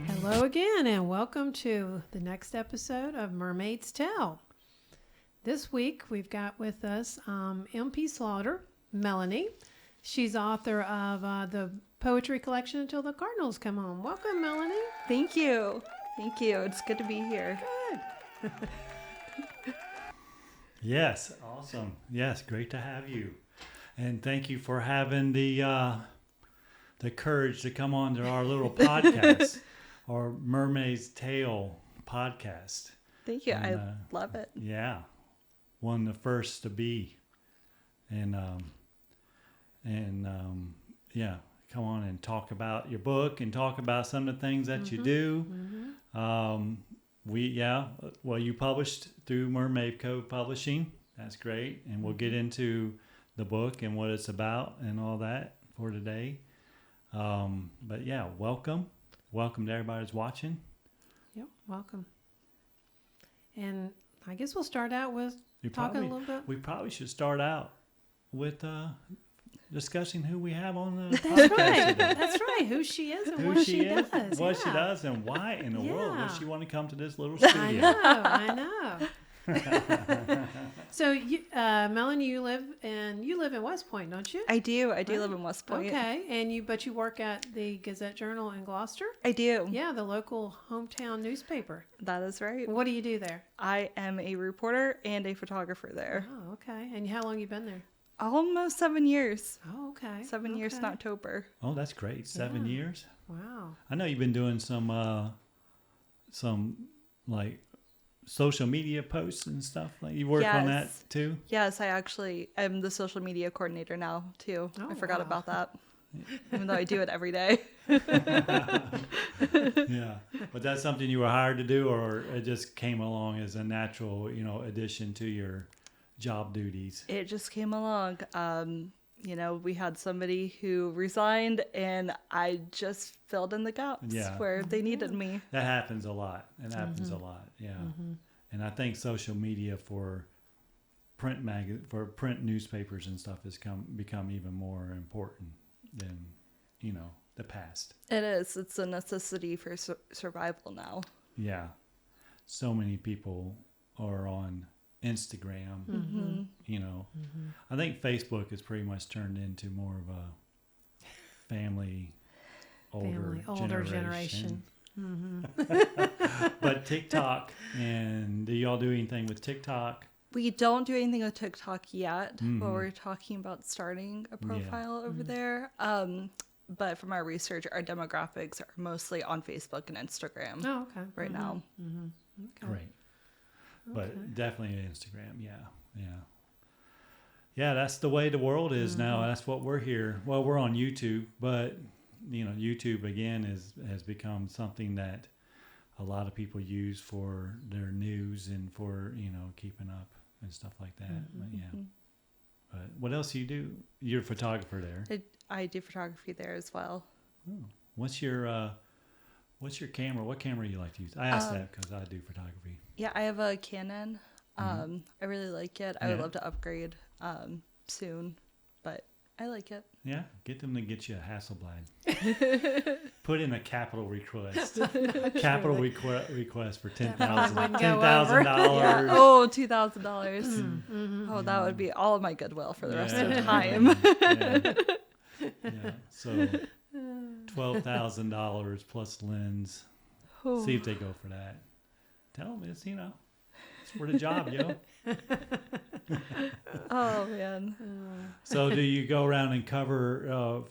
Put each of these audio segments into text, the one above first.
Hello again, and welcome to the next episode of Mermaids Tell. This week we've got with us MP Slaughter, Melany. She's author of the poetry collection Until the Cardinals Come Home. Welcome, Melany. Thank you. Thank you. It's good to be here. Good. Yes, awesome. Yes, great to have you. And thank you for having the courage to come on to our little podcast, our Mermaid's Tale podcast. Thank you. And, I love it. Yeah. One of the first to be. And yeah, come on and talk about your book and talk about some of the things that you do. You published through Mermaid Cove Publishing. That's great. And we'll get into the book and what it's about and all that for today. But yeah, welcome to everybody that's watching. Yep, welcome. And I guess we'll start out with talking a little bit. We probably should start out with discussing who we have on the That's podcast right. today. That's right. Who she is and what she does. What she does, and why in the world would Yeah. she want to come to this little studio? I know. So, Melanie, you live in West Point, don't you? I do live in West Point. Okay, but you work at the Gazette-Journal in Gloucester? I do. Yeah, the local hometown newspaper. That is right. What do you do there? I am a reporter and a photographer there. Oh, okay. And how long you been there? Almost 7 years. Oh, okay. 7 years in October. Oh, that's great. 7 years. Wow. I know you've been doing some like social media posts and stuff. Like you work on that too? Yes, I actually am the social media coordinator now too. Oh, I forgot wow. about that. Even though I do it every day. Yeah. But that's something you were hired to do, or it just came along as a natural, addition to your job duties? It just came along. We had somebody who resigned and I just filled in the gaps where they needed me. That happens a lot. Yeah. And I think social media for print newspapers and stuff has become even more important than, the past. It is. It's a necessity for survival now. Yeah. So many people are on Instagram, I think Facebook has pretty much turned into more of a older generation. But TikTok, and do y'all do anything with TikTok? We don't do anything with TikTok yet, but we're talking about starting a profile over there. But from our research, our demographics are mostly on Facebook and Instagram right now. Okay. Great. But definitely Instagram, yeah, that's the way the world is now. That's what we're here. Well, we're on YouTube, but YouTube again has become something that a lot of people use for their news and for keeping up and stuff like that. But what else do you do? You're a photographer there. I do photography there as well. Oh. What's your camera? What camera do you like to use? I asked that because I do photography. Yeah, I have a Canon. I really like it. I would love to upgrade soon, but I like it. Yeah, get them to get you a Hasselblad. Put in a capital request. Request for $10,000. Yeah. Oh, $2,000. Oh, that would be all of my goodwill for the rest of the time. Yeah. So $12,000 plus lens. Oh. See if they go for that. Tell them it's for the job, yo. Oh man. So do you go around and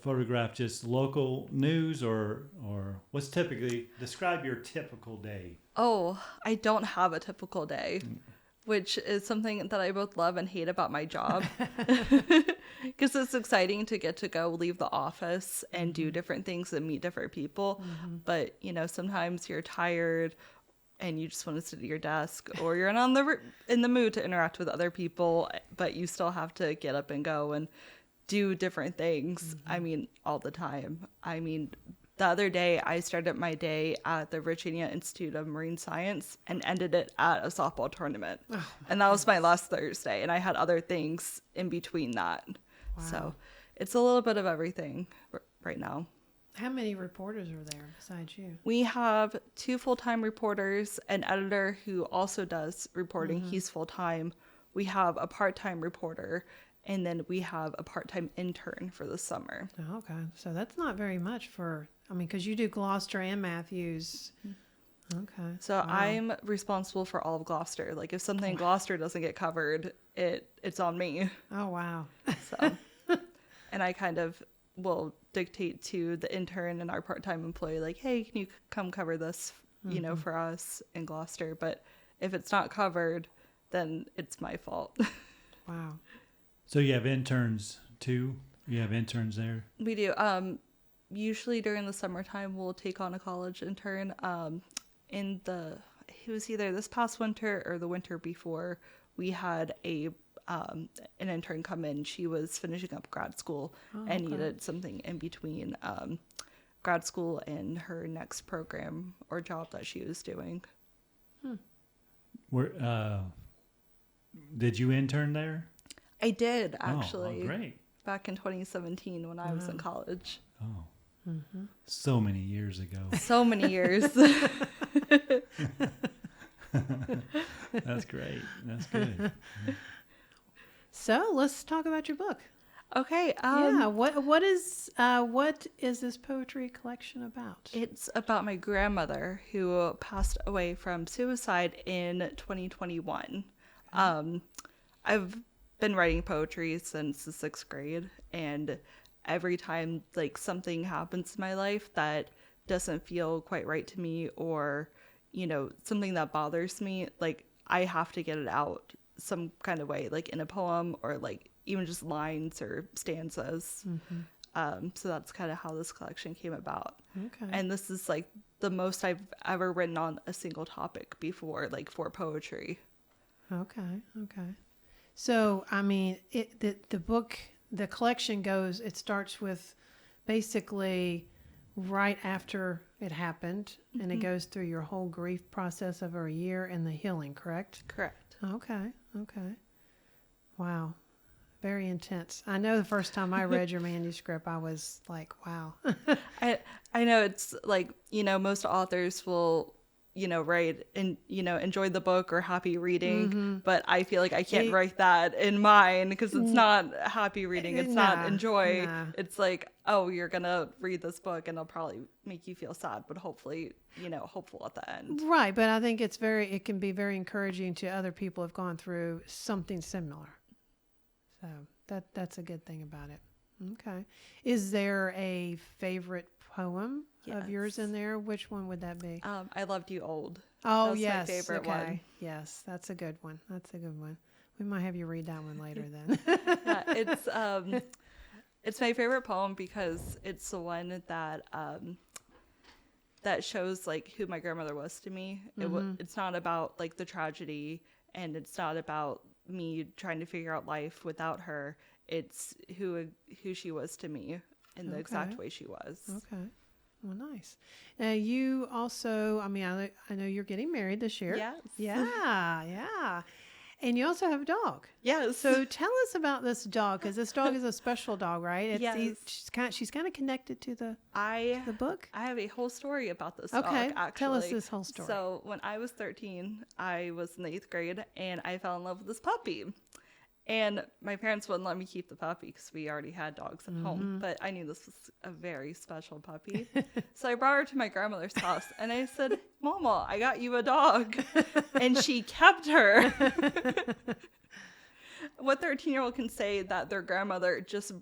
photograph just local news or what's describe your typical day? Oh, I don't have a typical day, which is something that I both love and hate about my job. Because it's exciting to get to go leave the office and do different things and meet different people. But, sometimes you're tired and you just want to sit at your desk, or you're not in the mood to interact with other people, but you still have to get up and go and do different things. I mean, all the time. I mean, the other day I started my day at the Virginia Institute of Marine Science and ended it at a softball tournament. Oh, and that was my last Thursday. And I had other things in between that. wow. So it's a little bit of everything right now. How many reporters are there besides you? We have 2 full-time reporters, an editor who also does reporting. He's full-time. We have a part-time reporter, and then we have a part-time intern for the summer. Oh, okay. So that's not very much for, I mean, because you do Gloucester and Matthews. Okay. So Wow. I'm responsible for all of Gloucester. Like if something in Gloucester doesn't get covered, it's on me. Oh, wow. So, and I kind of will dictate to the intern and our part-time employee, like, hey, can you come cover this, you know, for us in Gloucester? But if it's not covered, then it's my fault. Wow. So you have interns too? You have interns there? We do. Usually during the summertime, we'll take on a college intern. It was either this past winter or the winter before, we had an intern come in. She was finishing up grad school and needed something in between grad school and her next program or job that she was doing. Where did you intern there? I did, Oh, actually. great. Back in 2017 when I was in college. Oh, so many years ago. So many years. That's great. That's good. So let's talk about your book. Okay. Yeah. What is this poetry collection about? It's about my grandmother who passed away from suicide in 2021. I've been writing poetry since the 6th grade, and every time like something happens in my life that doesn't feel quite right to me, or you know, something that bothers me, like I have to get it out some kind of way, like in a poem or like even just lines or stanzas. So that's kind of how this collection came about. Okay. And this is like the most I've ever written on a single topic before, like for poetry. Okay. So, I mean, the book, the collection it starts with basically right after it happened, and it goes through your whole grief process over a year and the healing, correct? Correct. Okay. Wow. Very intense. I know the first time I read your manuscript, I was like, wow. I know it's like, you know, most authors will, you know, write and, you know, enjoy the book or happy reading, but I feel like I can't write that in mine because it's not happy reading. It's not enjoy. It's like, oh, you're going to read this book and it'll probably make you feel sad, but hopefully, you know, hopeful at the end. Right. But I think it can be very encouraging to other people who have gone through something similar. So that's a good thing about it. Okay. Is there a favorite poem of yours in there? Which one would that be? I Loved You Old. Oh, That's yes. my favorite one. Yes, that's a good one. We might have you read that one later then. Yeah, it's my favorite poem because it's the one that that shows like who my grandmother was to me. It's not about like the tragedy, and it's not about me trying to figure out life without her. It's who she was to me in the exact way she was. Okay. Well, nice. You also, I mean, I know you're getting married this year. Yes. Yeah. And you also have a dog. Yes. So tell us about this dog, because this dog is a special dog, right? Yes. She's kind of connected to the book. I have a whole story about this dog, Okay. actually. Tell us this whole story. So when I was 13, I was in the 8th grade, and I fell in love with this puppy. And my parents wouldn't let me keep the puppy because we already had dogs at home. But I knew this was a very special puppy. So I brought her to my grandmother's house and I said, Mama, I got you a dog. And she kept her. What 13-year-old can say that their grandmother just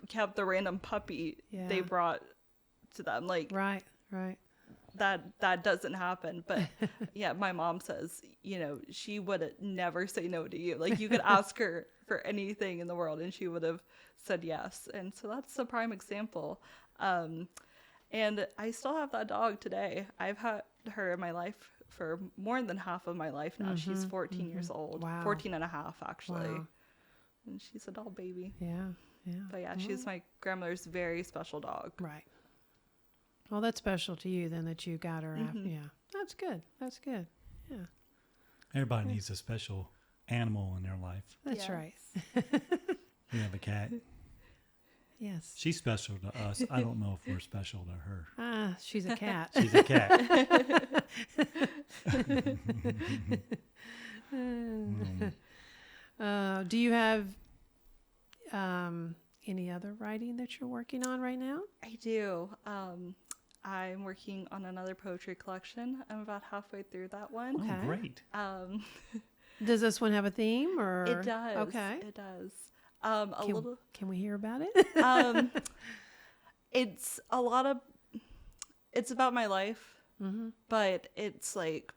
kept the random puppy they brought to them? Like, Right. that doesn't happen. But yeah, my mom says, you know, she would never say no to you. Like, you could ask her for anything in the world and she would have said yes. And so that's a prime example. And I still have that dog today. I've had her in my life for more than half of my life now. She's 14 years old. Wow. 14 and a half, actually. Wow. And she's a doll baby. Yeah. But yeah, she's my grandmother's very special dog. Right. Well, that's special to you then that you got her after. Yeah. That's good. That's good. Yeah. Everybody needs a special animal in their life. That's Yes. right. We have a cat. Yes. She's special to us. I don't know if we're special to her. Ah, she's a cat. She's a cat. Do you have any other writing that you're working on right now? I do. I'm working on another poetry collection. I'm about halfway through that one. Okay. Oh, great. Does this one have a theme or? It does. Okay. It does. Can we hear about it? It's about my life, but it's like,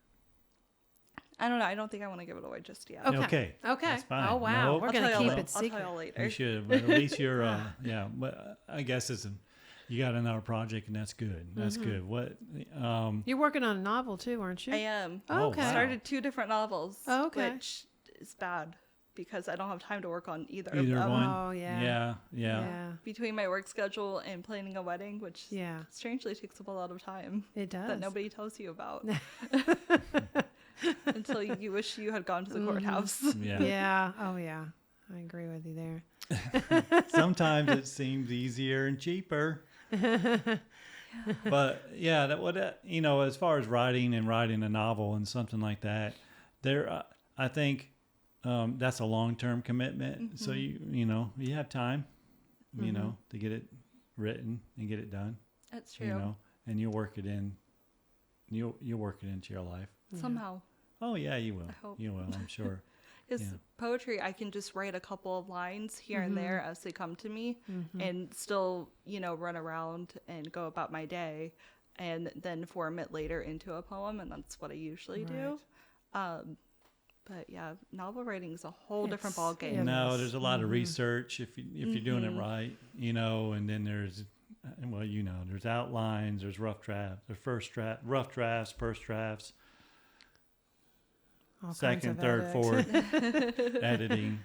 I don't know. I don't think I want to give it away just yet. Okay. Okay. That's fine. Oh wow. No, We're I'll gonna tell keep y'all it I'll tell secret. y'all later. You should, but at least you're, yeah. But I guess you got another project, and that's good. That's good. What? You're working on a novel too, aren't you? I am. Oh, okay. wow. Started 2 different novels, Oh, okay. which is bad because I don't have time to work on either of Either them. one. Oh yeah. Yeah. Yeah. Between my work schedule and planning a wedding, which Yeah. strangely takes up a lot of time It does. that nobody tells you about until you wish you had gone to the courthouse. Yeah. Yeah. Oh yeah. I agree with you there. Sometimes it seems easier and cheaper. But yeah, as far as writing a novel and something like that, I think that's a long-term commitment. So you have time, to get it written and get it done. That's true. And you'll work it in. You'll work it into your life. Somehow. Oh yeah, you will. I hope. You will, I'm sure. Because Yeah. poetry, I can just write a couple of lines here and there as they come to me and still, run around and go about my day and then form it later into a poem. And that's what I usually do. But yeah, novel writing is a whole different ball game. Yeah. No, there's a lot of research if you're doing it right, and then there's there's outlines, there's rough drafts, rough drafts, first drafts, All kinds second, of third, edits. fourth, editing,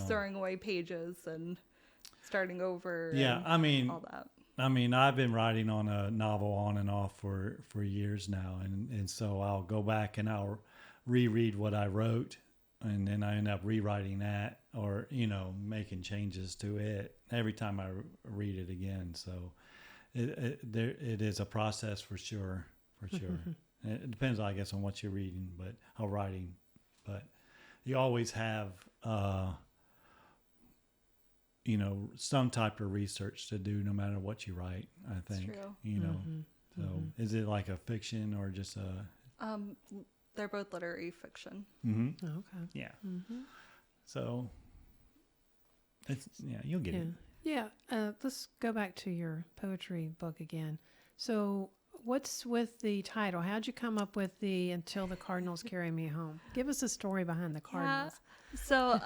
Throwing away pages and starting over. Yeah, and I mean, all that. I've been writing on a novel on and off for years now, and so I'll go back and I'll reread what I wrote, and then I end up rewriting that or making changes to it every time I read it again. So it is a process for sure. It depends, I guess, on what you're reading, but writing. But you always have some type of research to do no matter what you write, I think. true. So is it like a fiction or just a They're both literary fiction. Okay. yeah. So it's you'll get it. Yeah. Let's go back to your poetry book again. So what's with the title? How'd you come up with the Until the Cardinals Carry Me Home? Give us a story behind the Cardinals. So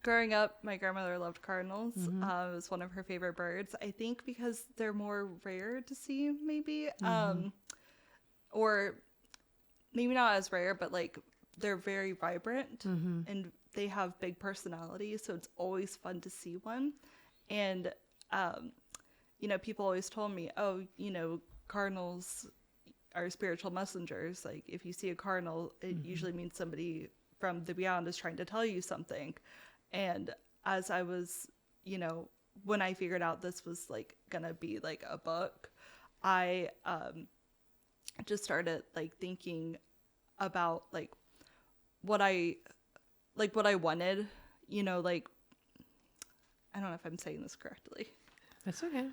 growing up, my grandmother loved cardinals. It was one of her favorite birds. I think because they're more rare to see, maybe. Or maybe not as rare, but like they're very vibrant and they have big personalities. So it's always fun to see one. And, people always told me, cardinals are spiritual messengers. Like if you see a cardinal, it usually means somebody from the beyond is trying to tell you something. And as I was, when I figured out this was like gonna be like a book, I just started like thinking about like what I wanted, like I don't know if I'm saying this correctly. That's okay.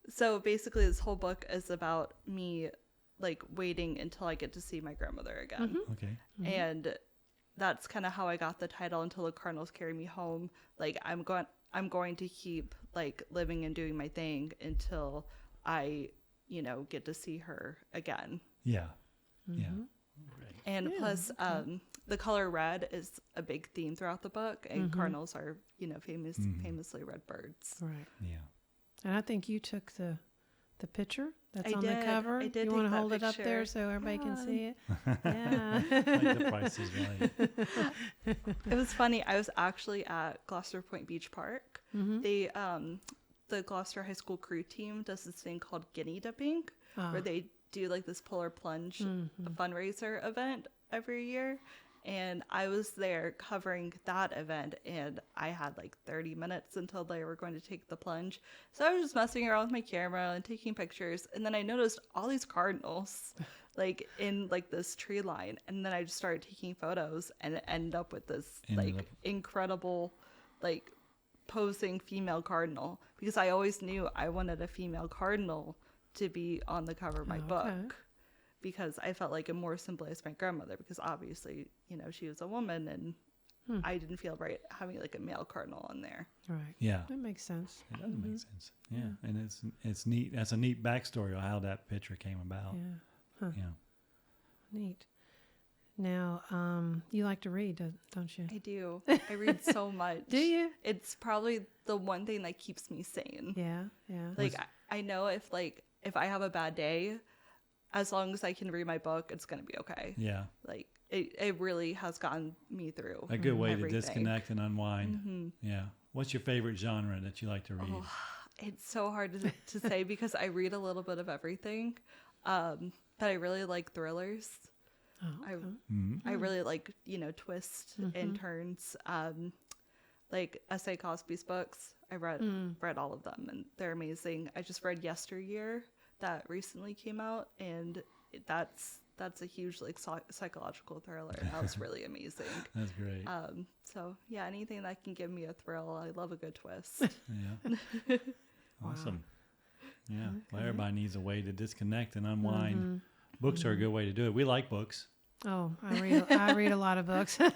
So basically this whole book is about me like waiting until I get to see my grandmother again. Okay. And that's kind of how I got the title Until the Cardinals Carry Me Home. Like I'm going to keep like living and doing my thing until I, get to see her again. Yeah. Yeah. And plus, the color red is a big theme throughout the book, and cardinals are, famously red birds. Right. Yeah. And I think you took the picture that's I on the did. cover? I did You take want to that hold it up there picture. so everybody can Yeah. see it? Yeah. Like the Price is Right. It was funny. I was actually at Gloucester Point Beach Park. Mm-hmm. They, the Gloucester High School crew team does this thing called guinea dipping, where they do like this polar plunge fundraiser event every year. And I was there covering that event, and I had like 30 minutes until they were going to take the plunge. So I was just messing around with my camera and taking pictures. And then I noticed all these cardinals like in like this tree line. And then I just started taking photos, and it ended up with this incredible, like posing female cardinal, because I always knew I wanted a female cardinal to be on the cover of my book, because I felt like it more symbolized my grandmother, because obviously, you know, she was a woman, and I didn't feel right having like a male cardinal on there. Right. Yeah. That makes sense. It does make sense. Yeah. And it's neat. That's a neat backstory of how that picture came about. Yeah. Huh. Yeah. Neat. Now, you like to read, don't you? I do. I read so much. Do you? It's probably the one thing that keeps me sane. Yeah. Yeah. Like I know if I have a bad day, as long as I can read my book, it's gonna be okay. Yeah. Like it really has gotten me through. A good way everything. to disconnect and unwind. Yeah. What's your favorite genre that you like to read? Oh, it's so hard to say because I read a little bit of everything. But I really like thrillers. Oh, okay. I really like, you know, twists and turns. Like S.A. Cosby's books. I read all of them, and they're amazing. I just read Yesteryear that recently came out, and that's a huge like psychological thriller. That was really amazing. That's great. So yeah, anything that can give me a thrill. I love a good twist. Yeah. Awesome. Yeah. Well, everybody needs a way to disconnect and unwind. Books are a good way to do it. We like books. Oh, I read a lot of books. Yeah,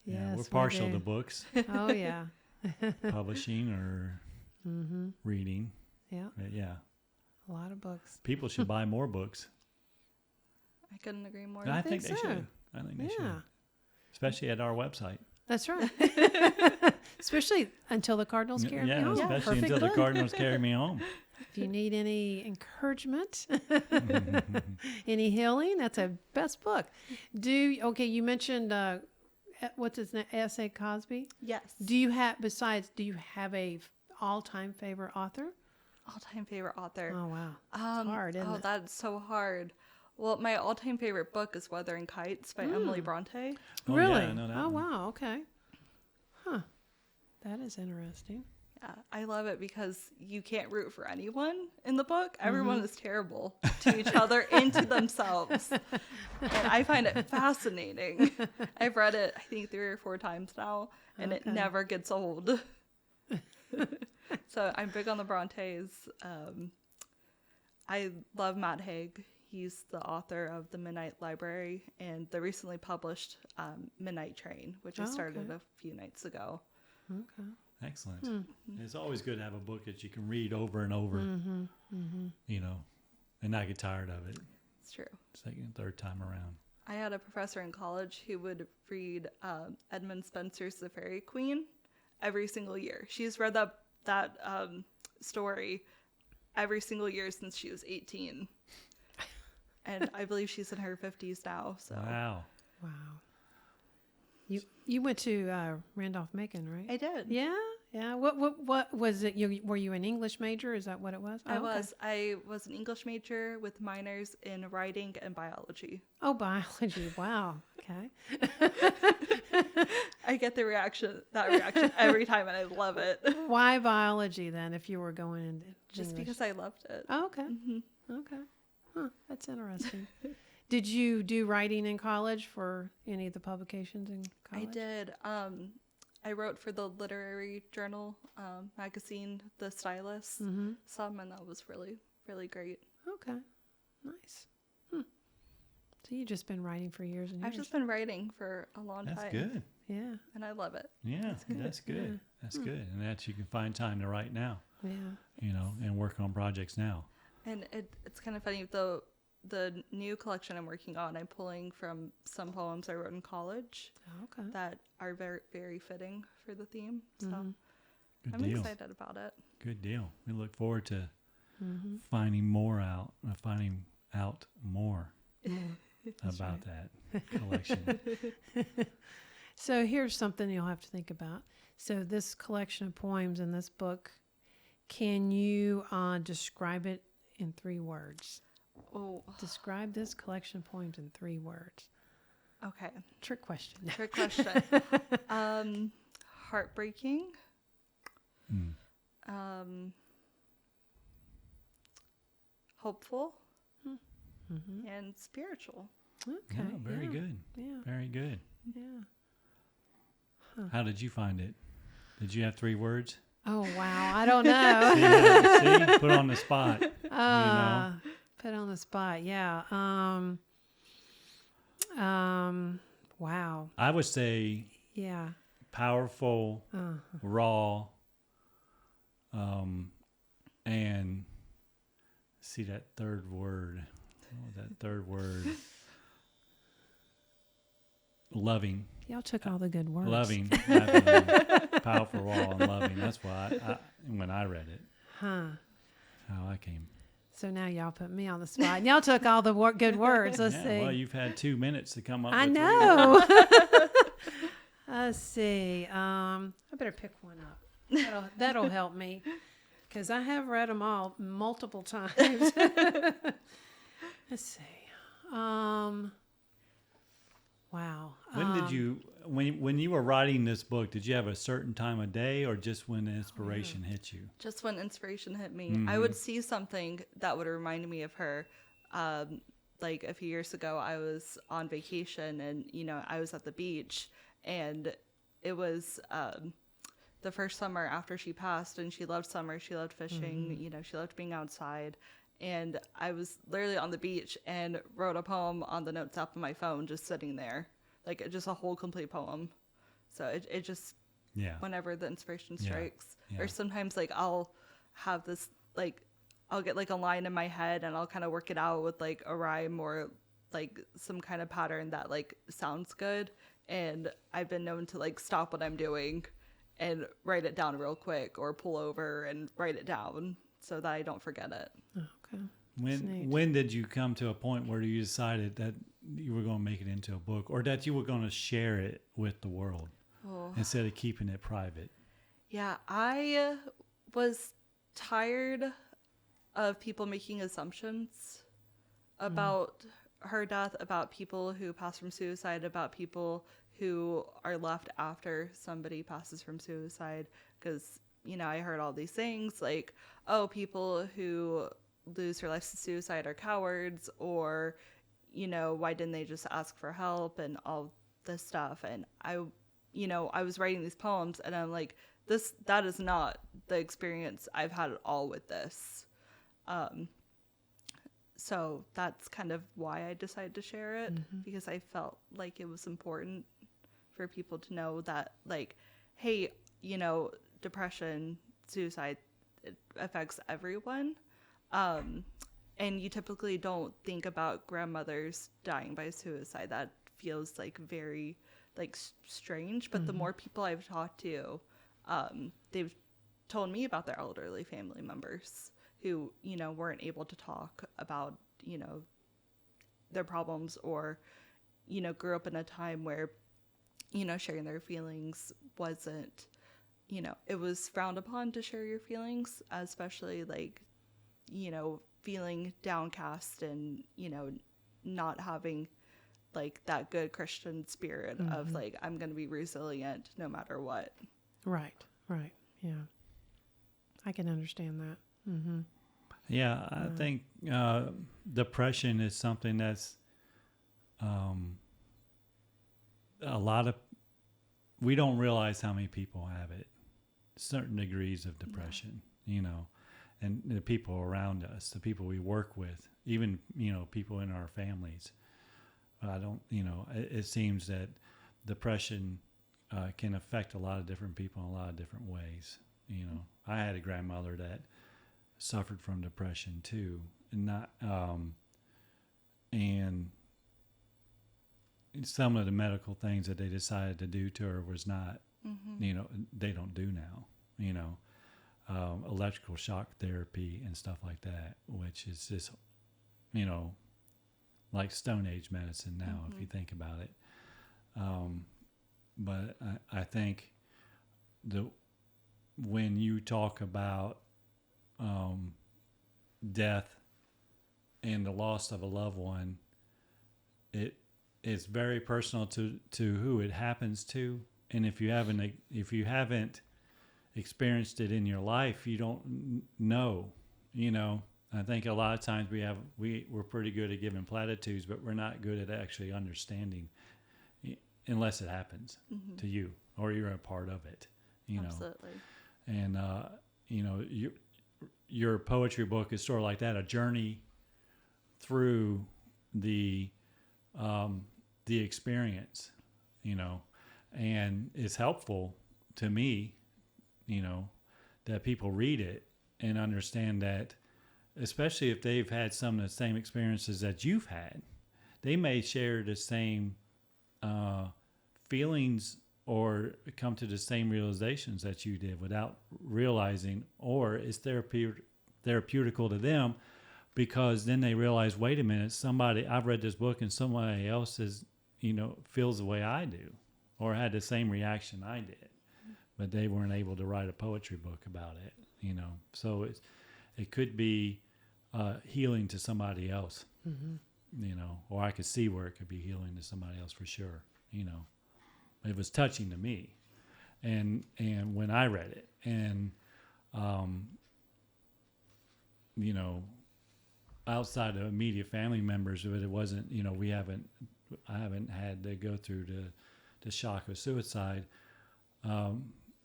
we're Yes, we partial do. to books, Oh, yeah. publishing or reading. Yeah. But yeah, A lot of books. people should buy more books. I couldn't agree more. And I think they so. should. I think they should. Yeah. Especially at our website. That's right. Especially until the Cardinals carry me Yeah, home. especially Perfect until the book. Cardinals carry me home. If you need any encouragement, any healing, that's a best book. You mentioned what's his name, S.A. Cosby? Yes. Do you have a all-time favorite author? All-time favorite author. Oh wow, it's hard, isn't it? That's so hard. Well, my all-time favorite book is Wuthering Kites by Emily Bronte. Oh, Really? Yeah, I know that Oh one. wow, okay. Huh. That is interesting. Yeah, I love it because you can't root for anyone in the book. Everyone is terrible to each other and to themselves. And I find it fascinating. I've read it, I think, 3 or 4 times now, and it never gets old. So I'm big on the Brontes. I love Matt Haig. He's the author of The Midnight Library and the recently published Midnight Train, which I started a few nights ago. Okay. Excellent. It's always good to have a book that you can read over and over, you know, and not get tired of it. It's true. Second, third time around. I had a professor in college who would read Edmund Spenser's The Fairy Queen every single year. She's read that story every single year since she was 18. And I believe she's in her 50s now. So Wow. Wow. You went to Randolph, Macon, right? I did. Yeah. Yeah. What was it? Were you an English major? Is that what it was? I was an English major with minors in writing and biology. Oh, biology. Wow. Okay. I get that reaction every time, and I love it. Why biology then? If you were going into Just English? because I loved it. Oh, okay. Okay. Huh. That's interesting. Did you do writing in college for any of the publications in college? I did. I wrote for the literary journal magazine, The Stylist, some, and that was really, really great. Okay. Nice. So you've just been writing for years and years. I've just been writing for a long time. That's good. Yeah. And I love it. Yeah, that's good. That's good. And that you can find time to write now, Yeah. you know, and work on projects now. And it's kind of funny, the new collection I'm working on, I'm pulling from some poems I wrote in college Okay. that are very, very fitting for the theme. So Good I'm deal. excited about it. Good deal. We look forward to finding out more about that collection. So here's something you'll have to think about. So this collection of poems in this book, can you describe it in 3 words? Oh, Describe this collection of poems in 3 words. okay. Trick question. Trick question. Heartbreaking. Hopeful. And spiritual. Okay. Yeah, very good. Yeah. Very good. Yeah. How did you find it? Did you have 3 words? Oh, wow. I don't know. See, put on the spot. Put on the spot. Yeah. Wow. I would say Yeah. powerful, raw, and see that third word. Loving. Y'all took all the good words. Loving. Definitely. Powerful, raw, and loving. That's why when I read it. Huh. How I came. So now y'all put me on the spot. And y'all took all the good words. Let's see. Well, you've had 2 minutes to come up I with 3 know. Let's see. I better pick one up. That'll help me because I have read them all multiple times. Let's see. Wow. When did you, when you were writing this book, did you have a certain time of day or just when the inspiration hit you? Just when inspiration hit me. I would see something that would remind me of her. Like a few years ago, I was on vacation and, I was at the beach and it was the first summer after she passed, and she loved summer. She loved fishing. She loved being outside. And I was literally on the beach and wrote a poem on the notes app of my phone, just sitting there, like just a whole complete poem. So it just, whenever the inspiration strikes, or sometimes like I'll have this, like I'll get like a line in my head and I'll kind of work it out with like a rhyme or like some kind of pattern that like sounds good. And I've been known to like stop what I'm doing and write it down real quick or pull over and write it down so that I don't forget it. Okay. When did you come to a point where you decided that you were going to make it into a book or that you were going to share it with the world instead of keeping it private? Yeah, I was tired of people making assumptions about her death, about people who pass from suicide, about people who are left after somebody passes from suicide. Because, I heard all these things like, oh, people who lose their lives to suicide are cowards, or, why didn't they just ask for help and all this stuff. And I was writing these poems and I'm like, that is not the experience I've had at all with this. So that's kind of why I decided to share it, because I felt like it was important for people to know that, like, hey, depression, suicide, it affects everyone. And you typically don't think about grandmothers dying by suicide. That feels like very like strange. But the more people I've talked to, they've told me about their elderly family members who, weren't able to talk about, their problems, or, grew up in a time where, sharing their feelings wasn't, it was frowned upon to share your feelings, especially like, feeling downcast and, not having like that good Christian spirit of like, I'm going to be resilient no matter what. Right. Yeah. I can understand that. Yeah, I think depression is something that's we don't realize how many people have it, certain degrees of depression, and the people around us, the people we work with, even, people in our families. It seems that depression can affect a lot of different people in a lot of different ways. I had a grandmother that suffered from depression too, and some of the medical things that they decided to do to her was not, they don't do now, electrical shock therapy and stuff like that, which is just, like Stone Age medicine now, if you think about it. But I think when you talk about death and the loss of a loved one, it's very personal to who it happens to, and if you haven't experienced it in your life, you don't know. I think a lot of times we're pretty good at giving platitudes, but we're not good at actually understanding, unless it happens to you or you're a part of it. Absolutely. And your poetry book is sort of like that, a journey through the experience, and it's helpful to me, that people read it and understand that, especially if they've had some of the same experiences that you've had, they may share the same feelings or come to the same realizations that you did without realizing, or it's therapeutical to them, because then they realize, wait a minute, I've read this book and somebody else is, feels the way I do or had the same reaction I did, but they weren't able to write a poetry book about it, So it could be healing to somebody else, or I could see where it could be healing to somebody else for sure, It was touching to me, and when I read it, and outside of immediate family members, but it wasn't, I haven't had to go through the shock of suicide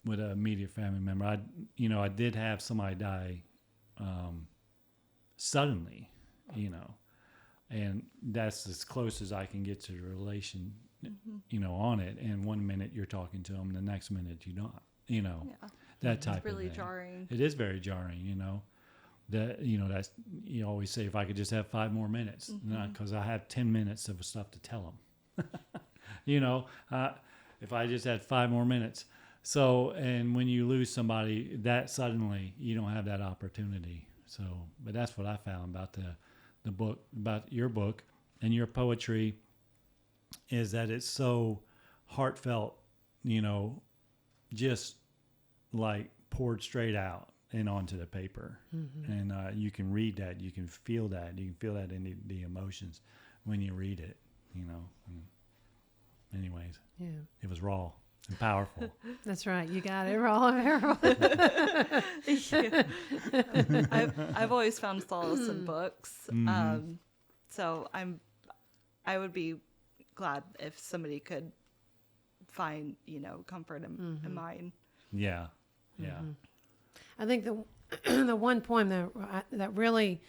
with an immediate family member. I did have somebody die suddenly, and that's as close as I can get to the relation, on it. And one minute you're talking to them, the next minute you don't, that type of thing. It's really jarring. It is very jarring, that, that's, you always say, if I could just have 5 more minutes, because I have 10 minutes of stuff to tell them, if I just had 5 more minutes. So, and when you lose somebody that suddenly, you don't have that opportunity. So, but that's what I found about the book, about your book and your poetry, is that it's so heartfelt, just like poured straight out and onto the paper. And you can read that, you can feel that, in the emotions when you read it, And anyways, it was raw and powerful. That's right. You got it, raw and I've always found solace in books. So I would be glad if somebody could find, comfort in mine. Yeah. I think the one poem that really,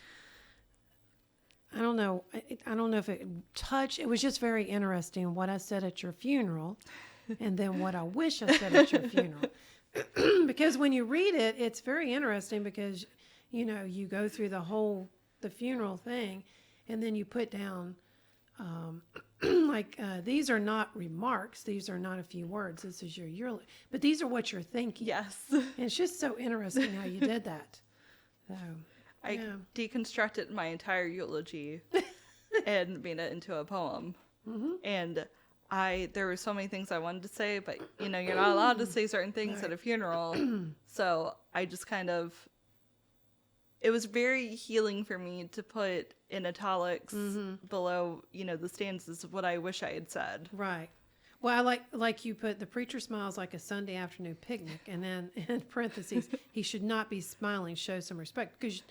I don't know if it touched. It was just very interesting what I said at your funeral, and then what I wish I said at your funeral. Because when you read it, it's very interesting because, you go through the funeral thing, and then you put down, these are not remarks. These are not a few words. This is your but these are what you're thinking. Yes. And it's just so interesting how you did that. So, I deconstructed my entire eulogy and made it into a poem. And there were so many things I wanted to say, but you're not allowed to say certain things at a funeral. So I just it was very healing for me to put in italics below, the stanzas of what I wish I had said. Right. Well, I like you put, the preacher smiles like a Sunday afternoon picnic, and then in parentheses, he should not be smiling, show some respect. Because,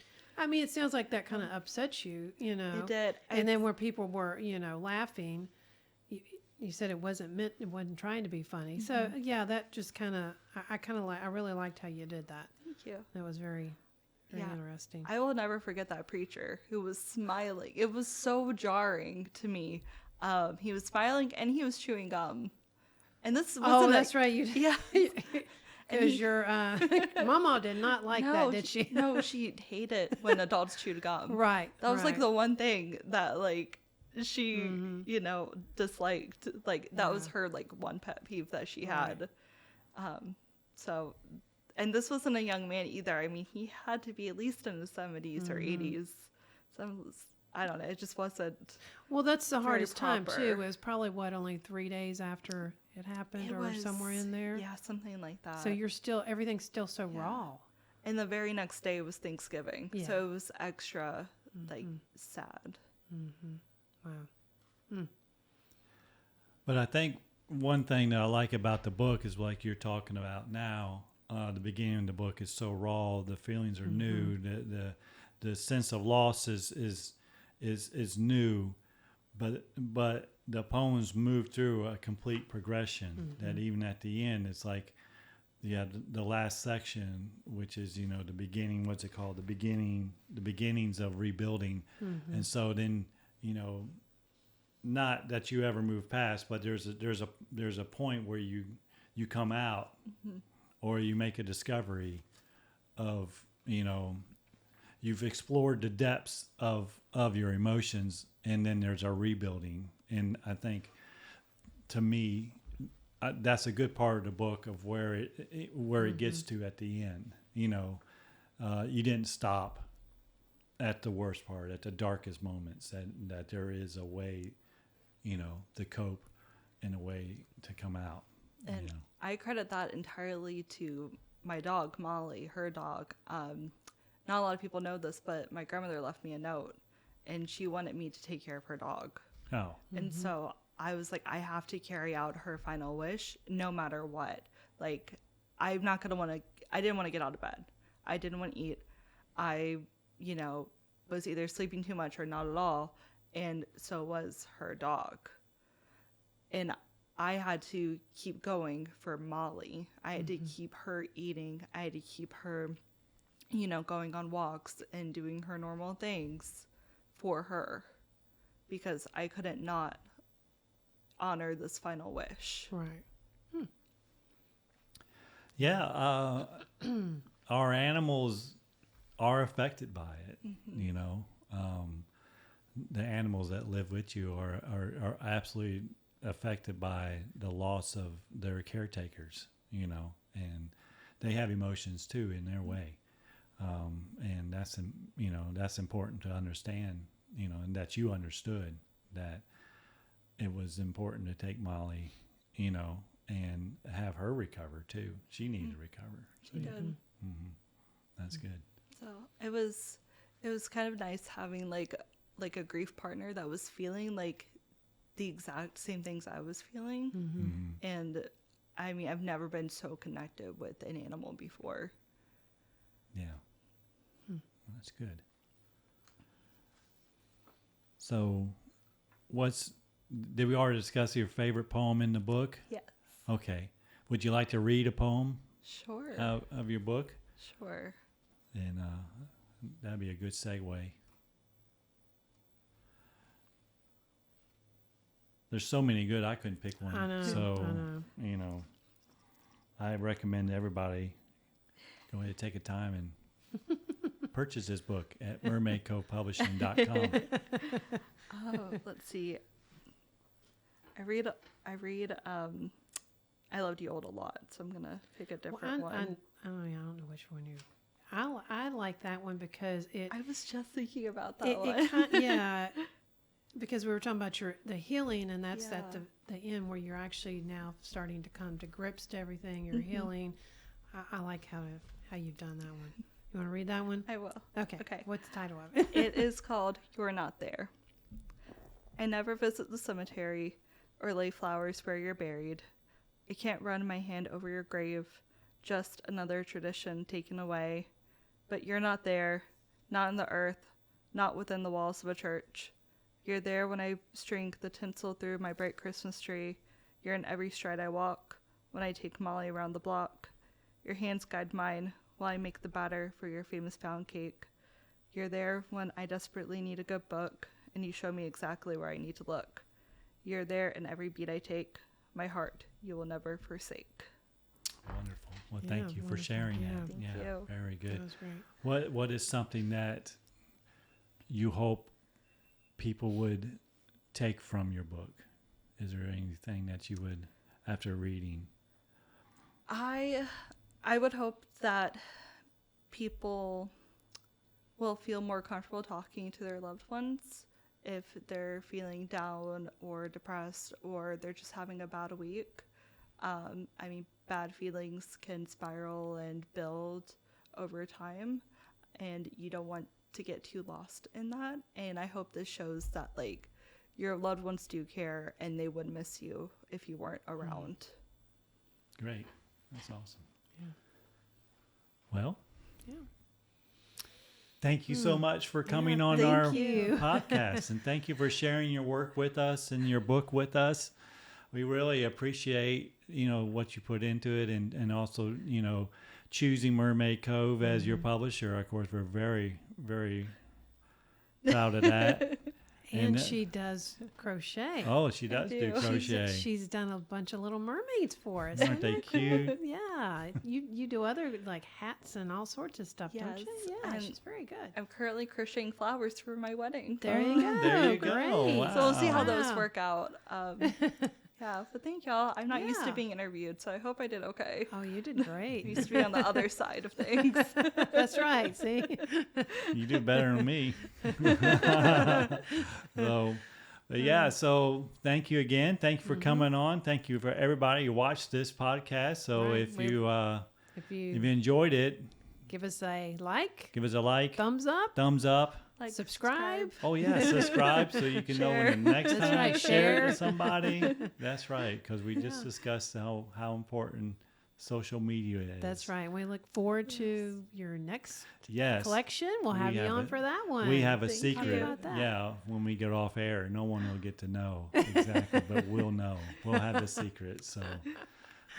it sounds like that kind of upsets you, It did. And then where people were, laughing, you said it wasn't trying to be funny. So, that just I really liked how you did that. Thank you. That was very interesting. I will never forget that preacher who was smiling. It was so jarring to me. He was smiling and he was chewing gum. And this wasn't that's right. Yeah. Because your mama did not like that, did she? No, she hated when adults chewed gum. Right. That was the one thing that she, disliked. That was her one pet peeve that she had. So And this wasn't a young man either. I mean, he had to be at least in his 70s or 80s. So I don't know. It just wasn't. Well, that's the hardest time proper. too. It was probably only 3 days after it happened, or somewhere in there. Yeah, something like that. So everything's still so raw. And the very next day was Thanksgiving. Yeah. So it was extra, like, sad. Wow. But I think one thing that I like about the book is like you're talking about now. The beginning of the book is so raw. The feelings are new. The sense of loss is new, but the poems move through a complete progression. That even at the end, it's like, the last section, which is the beginning. What's it called? The beginnings of rebuilding. And so then not that you ever move past, but there's a point where you come out, or you make a discovery of you've explored the depths of your emotions, and then there's a rebuilding. And I think, to me, that's a good part of the book of where it gets to at the end. You didn't stop at the worst part, at the darkest moments. That there is a way, to cope, and a way to come out. And I credit that entirely to my dog, Molly, her dog. Not a lot of people know this, but my grandmother left me a note, and she wanted me to take care of her dog. Oh. And so I was like, I have to carry out her final wish no matter what. Like, I didn't want to get out of bed. I didn't want to eat. I, was either sleeping too much or not at all. And so was her dog. And I had to keep going for Molly. I had to keep her eating. I had to keep her, going on walks and doing her normal things for her, because I couldn't not honor this final wish. Right. Yeah. Our animals are affected by it. The animals that live with you are absolutely affected by the loss of their caretakers, and they have emotions too in their way. And that's important to understand, and that you understood that it was important to take Molly, and have her recover too. She needed to recover. So, She did. That's good. So it was kind of nice having like a grief partner that was feeling like the exact same things I was feeling. And I mean, I've never been so connected with an animal before. Yeah. That's good. So did we already discuss your favorite poem in the book? Yes. Okay. Would you like to read a poem Sure. of your book? Sure. And that'd be a good segue. There's so many good, I couldn't pick one. I know. So, I know. I recommend everybody go ahead and take a time and purchase this book at mermaidcopublishing.com. Oh, let's see. I read I Loved You Old a lot, so I'm gonna pick a different one. I don't know which one you. I like that one because it. I was just thinking about that one. Yeah, because we were talking about the healing, and that's at the end where you're actually now starting to come to grips to everything. You're healing. I like how you've done that one. You want to read that one? I will. Okay. What's the title of it? It is called You're Not There. I never visit the cemetery or lay flowers where you're buried. I can't run my hand over your grave, just another tradition taken away. But you're not there, not in the earth, not within the walls of a church. You're there when I string the tinsel through my bright Christmas tree. You're in every stride I walk, when I take Molly around the block. Your hands guide mine while I make the batter for your famous pound cake. You're there when I desperately need a good book, and you show me exactly where I need to look. You're there in every beat I take. My heart you will never forsake. Wonderful. Well, Yeah, thank you for wonderful. sharing Yeah. that. Thank you. Very good. That was great. What is something that you hope people would take from your book? Is there anything that you would, after reading? I I would hope that people will feel more comfortable talking to their loved ones if they're feeling down or depressed or they're just having a bad week. I mean, bad feelings can spiral and build over time, and you don't want to get too lost in that. And I hope this shows that, like, your loved ones do care and they would miss you if you weren't around. Great. That's awesome. Yeah. Well, Yeah. thank you so much for coming Yeah, on thank our you. podcast, and thank you for sharing your work with us and your book with us. We really appreciate, what you put into it, and also, choosing Mermaid Cove as your publisher. Of course, we're very, very proud of that. And she does crochet. Oh, she does do do. crochet. She's done a bunch of little mermaids for us. Aren't they cute? Yeah. You do other like hats and all sorts of stuff, don't you? Yes, Yeah, and she's very good. I'm currently crocheting flowers for my wedding. There you go. There you go. Great. Wow. So we'll see how Wow. those work out. Yeah, but thank y'all. I'm not used Yeah. to being interviewed, so I hope I did okay. Oh, you did I great. used to be on the other side of things. That's right. See? You do better than me. So thank you again. Thank you for coming on. Thank you for everybody who watched this podcast. So Right. if you If you enjoyed it, give us a like, give us a like, thumbs up, thumbs up. Like, subscribe. Oh yeah, subscribe so you can know when the next That's time right, you share it share. to somebody. That's right, because we just Yeah. discussed how important social media is. That's right. We look forward to your next Yes. collection. We'll We have you have on it. for that one. We have a Thank secret. you. About that. Yeah, when we get off air, no one will get to know exactly, but we'll know. We'll have the secret. So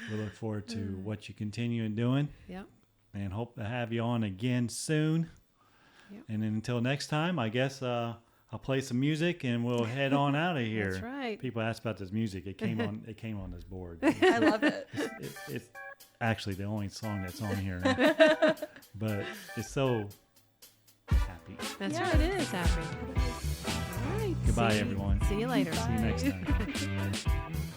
we look forward to what you continue doing, Yep. and hope to have you on again soon. Yep. And then until next time, I guess I'll play some music and we'll head on out of here. That's right. People asked about this music. It came on. It came on this board. I love it. It's actually the only song that's on here, but it's so happy. That's Yeah. right. It is happy. All right. Goodbye, See- everyone. See you later. See you next time.